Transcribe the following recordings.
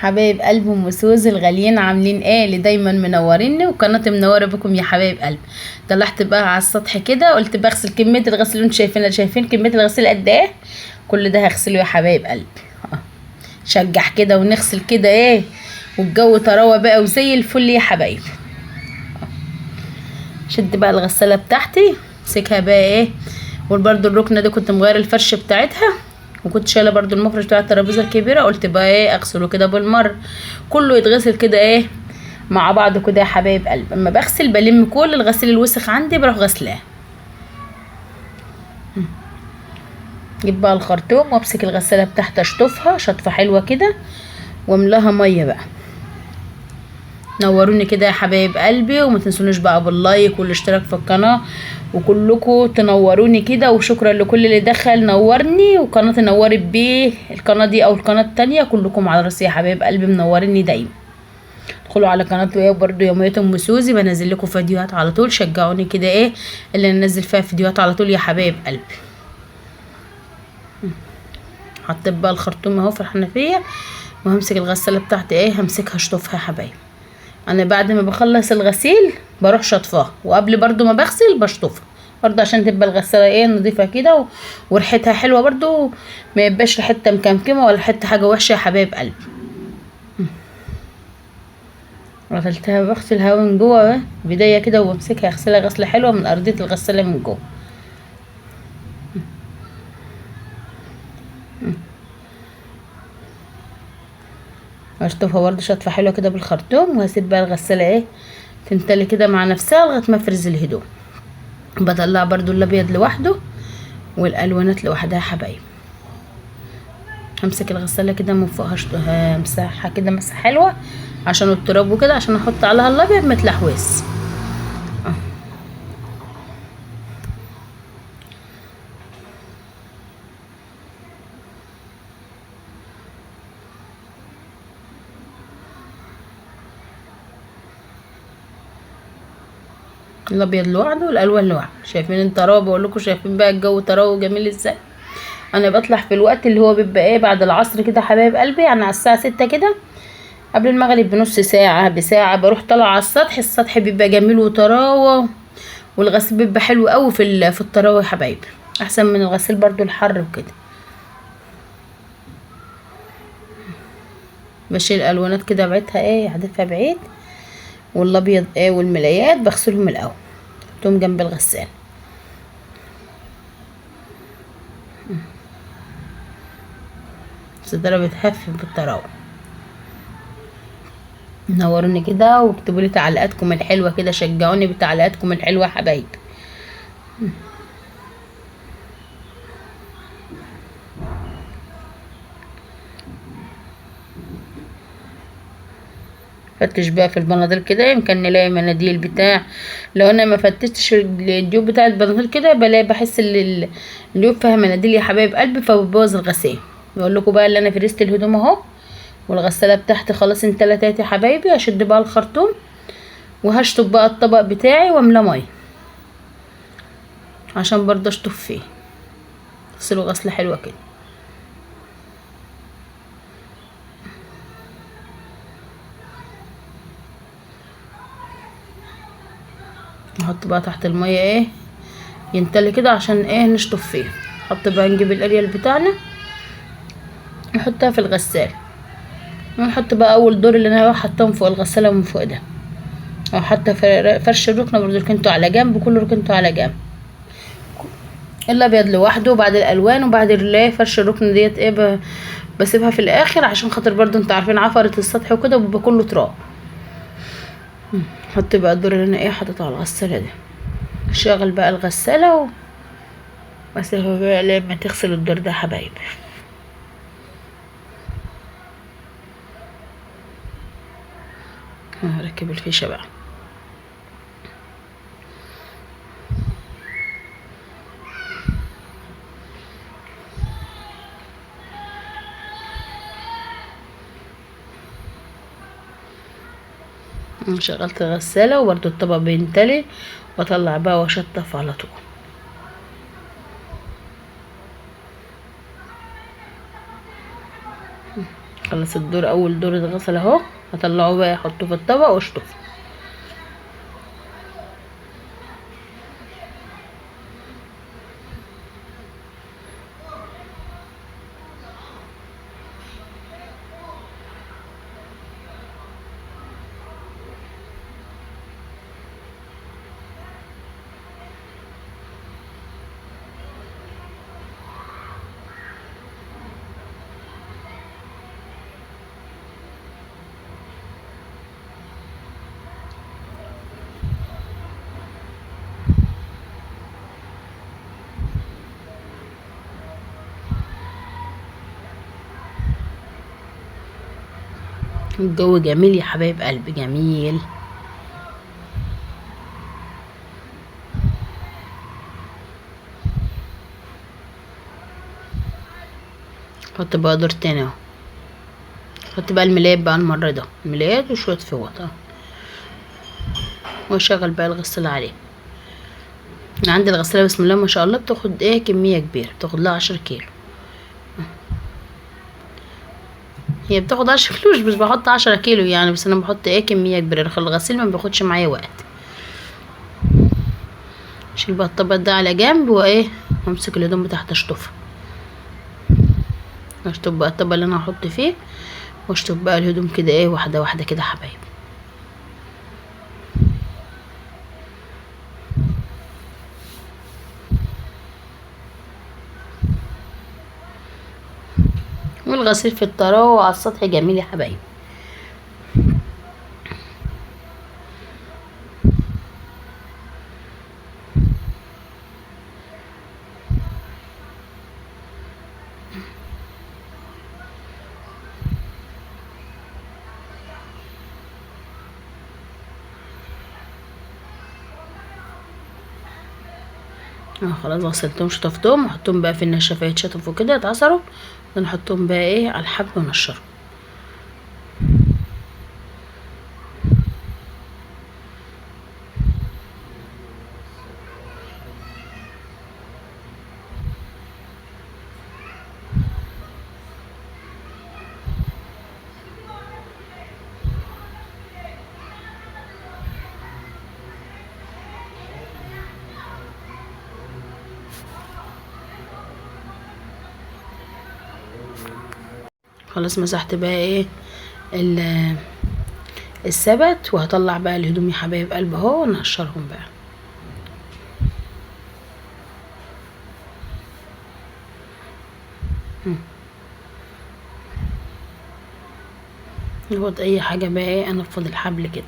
حبايب قلب ام سوزي الغاليين، عاملين ايه؟ اللي دايما منوريني وقناه منوره بكم يا حبايب قلب. طلعت بقى على السطح كده، قلت بغسل كميه الغسيل اللي انتوا شايفينها. شايفين كميه الغسيل قد ايه؟ كل ده هغسله يا حبايب قلب. شجع كده ونغسل كده ايه، والجو طراوه بقى وزي الفل يا حبايب. شد بقى الغساله بتاعتي، امسكها بقى ايه. وبرده الركنه دي كنت مغير الفرش بتاعتها، وكنت شايله برضو المفرش بتاع الترابيزه الكبيره. قلت بقى ايه اغسله كده بالمره، كله يتغسل كده ايه مع بعض كده يا حبايب قلب. اما بغسل بلم كل الغسيل الوسخ عندي بروح غسلاه. اجيب بقى الخرطوم وامسك الغساله بتاعتي اشطفها شطفه حلوه كده واملاها ميه بقى. نوروني كده يا حبايب قلبي، وما تنسونيش بقى باللايك والاشتراك في القناه، وكلكم تنوروني كده. وشكرا لكل اللي دخل نورني، وقناه نورت بيه القناه دي او القناه التانية. كلكم على راسي يا حبايب قلبي، منوريني دايما. ادخلوا على قناه ايه برضو يوميات ام سوزي، بنزل لكم فيديوهات على طول. شجعوني كده ايه اللي ننزل فيها فيديوهات على طول يا حبايب قلبي. حطيت بقى الخرطوم اهو في الحنفيه، وهمسك الغساله بتاعتي ايه همسكها اشطفها يا حبايب. انا بعد ما بخلص الغسيل بروح شطفها، وقبل برضو ما بغسل بشطفها برضو عشان تبقى الغساله ايه نضيفه كده وريحتها حلوه برضو، ما يبقاش ريحتها مكمكمه ولا حته حاجه وحشه يا حبايب قلبي. غسلتها بغسلها من جوه بدايه كده، وبمسكها اغسلها غسله حلوه من ارضيه الغساله من جوه. هشطفها برضو شطفه حلوه كده بالخرطوم، وهسيب بقى الغساله ايه تمتلي كده مع نفسها لغايه ما افرز الهدوم. بطلع برضو الابيض لوحده والالوانات لوحدها يا حبايب. همسك الغساله كده من فوق همسحها كده مسحه حلوه عشان التراب وكده، عشان احط عليها الابيض متلحوس. الابيض لوحده والالوان لوحده. شايفين الطراوه؟ بقول لكم شايفين بقى الجو طراوه جميل ازاي. انا بطلع في الوقت اللي هو بيبقى ايه بعد العصر كده حبايب قلبي، يعني على الساعه 6 كده قبل المغرب بنص ساعه بساعه، بروح طالعه على السطح. السطح بيبقى جميل وطراوه، والغسيل بيبقى حلو قوي في الطراوه يا حبايب، احسن من الغسيل برضو الحر وكده. بشيل الالوانات كده بعيدها ايه هدفها بعيد، والابيض ايه والملايات بغسلهم الاول احطهم جنب الغسالة. الستارة بتخفف بالطراوة. نوروني كده واكتبوا لي تعليقاتكم الحلوة كده، شجعوني بتعليقاتكم الحلوة يا حبايب. فتش بقى في البناطيل كده يمكن نلاقي مناديل بتاع. لو انا ما فتشتش الجيوب بتاع البناطيل كده بلاقي بحس ان الجيوب فيها مناديل يا حبايب قلبي، فبتبوظ الغسيل. بقول لكم بقى اللي انا فرست الهدوم اهو، والغساله بتاعتي خلاص انتلتات يا حبايبي. اشد بقى الخرطوم وهشطب بقى الطبق بتاعي واملاه ميه عشان برضه اشطف فيه، اغسله غسله حلوه كده. نحط بقى تحت الميه ايه ينتلي كده عشان ايه نشطف فيه. نحط بقى نجيب الاريال بتاعنا نحطها في الغسالة، ونحط بقى اول دور اللي انا حطاهم فوق الغسالة من فوق ده، او حتى فرش الركنة برضو ركنته على جنب، كله ركنته على جنب. الابيض لوحده وبعد الالوان وبعد فرش الركن ديت ايه بسيبها في الاخر عشان خاطر برضو انتوا عارفين عفرة السطح وكده وبيبقى كله تراب. حط بقى الدور اللي انا ايه حطيته على الغسالة ده. شغل بقى الغسالة واسيبها بقى لما تغسل الدور ده يا حبايبي. هركب الفيشة بقى. شغلت الغسالة وبرضو الطبق بينتلي، واطلع بقى واشطف على طول. خلص الدور، اول دور اتغسل اهو. هطلعه بقى احطه في الطبق واشطفه. الجو جميل يا حبايب قلبي، جميل. حط بقى دور تاني اهو. حط بقى الملايات بقى المرة ده، الملايات وشوية فوط اهو، واشغل بقى الغسالة عليه. انا عندي الغسالة بسم الله ما شاء الله بتاخد ايه كمية كبيرة، بتاخد لها 10 كيلو. هي بتاخد 10 كيلو، مش بحط 10 كيلو يعني، بس انا بحط ايه كمية كبيرة. الغسيل ما بياخدش معايا وقت. اشيل بقى الطبق ده على جنب وايه، وامسك الهدوم بتاعت اشطفها. اشطف بقى الطبق اللي انا هحط فيه، واشطف بقى الهدوم كده ايه واحدة واحدة كده حبايب. والغسيل في الطراوة وعلى السطح جميل يا حبايب. خلاص غسلتهم شطفتهم، وحطهم بقى في النشافة يتشطفوا كده يتعصروا، ونحطهم بقى ايه على الحبل ونشرهم. خلاص مسحت بقى ايه السبت، وهطلع بقى الهدوم يا حبايب قلب اهو ونقشرهم بقى. ناخد اي حاجه بقى ايه، انفض الحبل كده.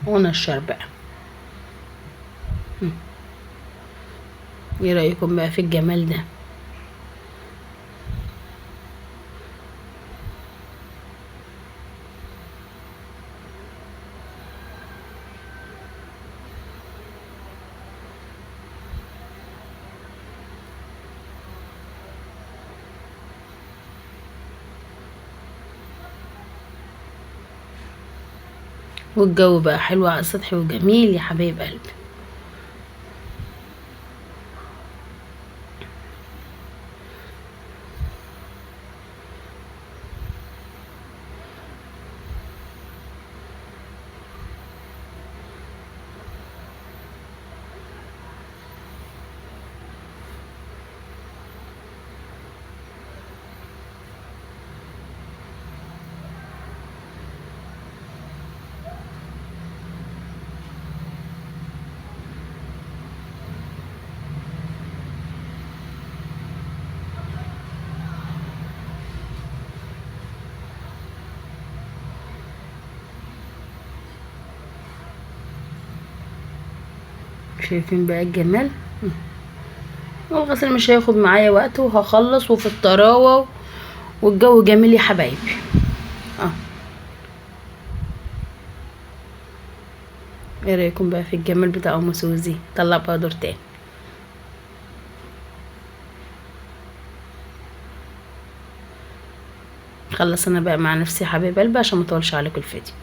ونقشر بقى. ايه رايكم بقى في الجمال ده؟ والجو بقى حلو على السطح وجميل يا حبايب قلبي. شايفين بقى الجمال؟ والغسيل مش هياخد معايا وقت، وهخلص وفي الطراوة، والجو جميل يا حبايبي. اه ايه رايكم بقى في الجمال بتاع ام سوزي؟ طلع بقى دور تاني. خلص انا بقى مع نفسي يا حبايب قلبي عشان ما اطولش عليكم الفيديو.